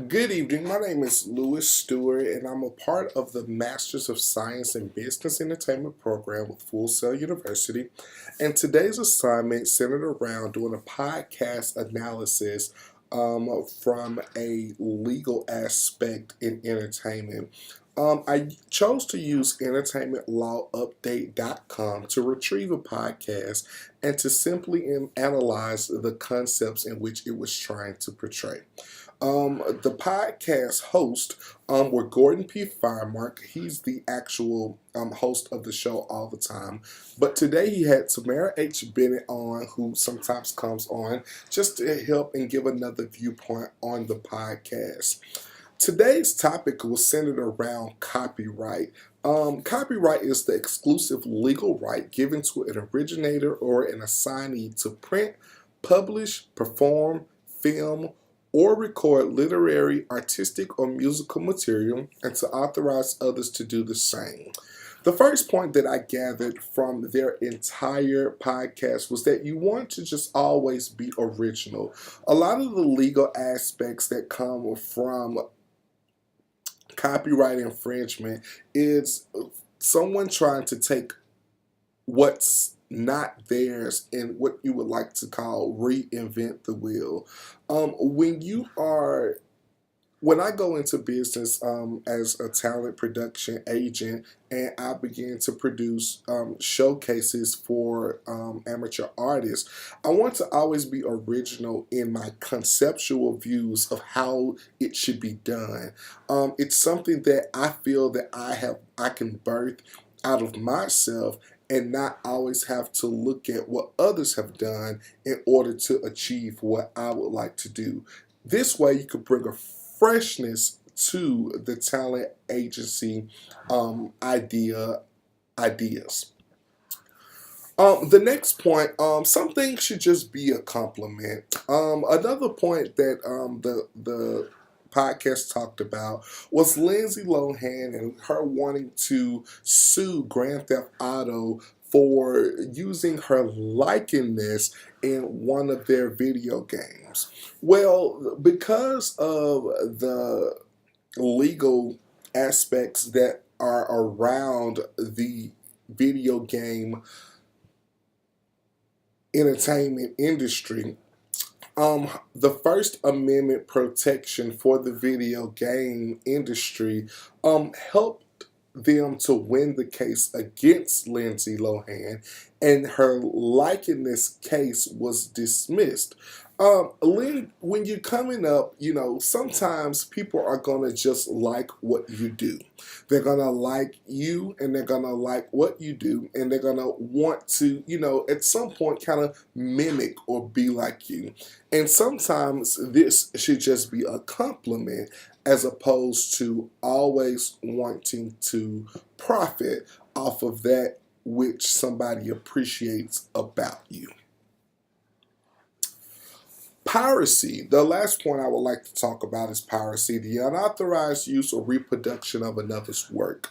Good evening. My name is Stewart, and I'm a part of the Masters of Science in Business Entertainment program with Full Sail University. And today's assignment centered around doing a podcast analysis from a legal aspect in entertainment. I chose to use entertainmentlawupdate.com to retrieve a podcast and to simply analyze the concepts in which it was trying to portray. The podcast host were Gordon P. Firemark. He's the actual host of the show all the time. But today he had Tamara H. Bennett on, who sometimes comes on just to help and give another viewpoint on the podcast. Today's topic was centered around copyright. Copyright is the exclusive legal right given to an originator or an assignee to print, publish, perform, film, or record literary, artistic, or musical material, and to authorize others to do the same. The first point that I gathered from their entire podcast was that you want to just always be original. A lot of the legal aspects that come from copyright infringement is someone trying to take what's not theirs and what you would like to call reinvent the wheel. When I go into business as a talent production agent and I begin to produce showcases for amateur artists, I want to always be original in my conceptual views of how it should be done. It's something that I feel that I can birth out of myself and not always have to look at what others have done in order to achieve what I would like to do. This way, you could bring a freshness to the talent agency ideas. The next point, some things should just be a compliment. Another point that the podcast talked about was Lindsay Lohan and her wanting to sue Grand Theft Auto for using her likeness in one of their video games. Well, because of the legal aspects that are around the video game entertainment industry, the First Amendment protection for the video game industry helped them to win the case against Lindsay Lohan, and her likeness case was dismissed. When you're coming up, sometimes people are going to just like what you do. They're going to like you and they're going to like what you do, and they're going to want to, at some point kind of mimic or be like you. And sometimes this should just be a compliment as opposed to always wanting to profit off of that which somebody appreciates about you. Piracy. The last point I would like to talk about is piracy, the unauthorized use or reproduction of another's work.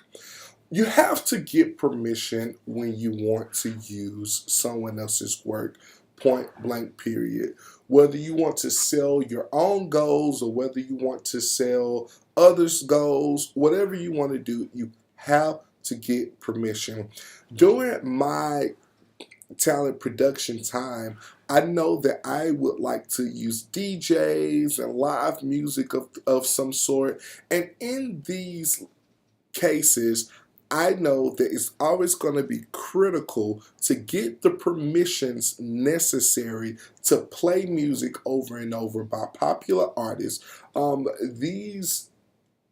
You have to get permission when you want to use someone else's work, point blank, period. Whether you want to sell your own goals or whether you want to sell others' goals, whatever you want to do, you have to get permission. During my talent production time, I know that I would like to use DJs and live music of some sort. And in these cases, I know that it's always going to be critical to get the permissions necessary to play music over and over by popular artists. These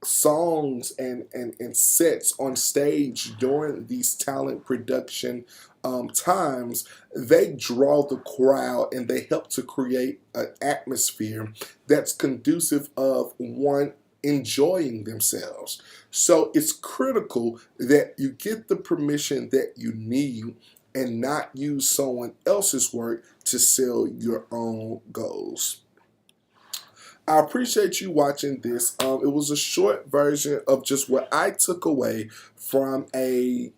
songs and sets on stage during these talent production times, they draw the crowd and they help to create an atmosphere that's conducive of one enjoying themselves. So it's critical that you get the permission that you need and not use someone else's work to sell your own goals. I appreciate you watching this. It was a short version of just what I took away from a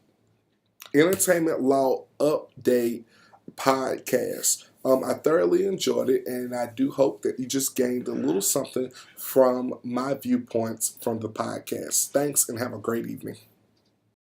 entertainment law update podcast. I thoroughly enjoyed it, and I do hope that you just gained a little something from my viewpoints from the podcast. Thanks, and have a great evening.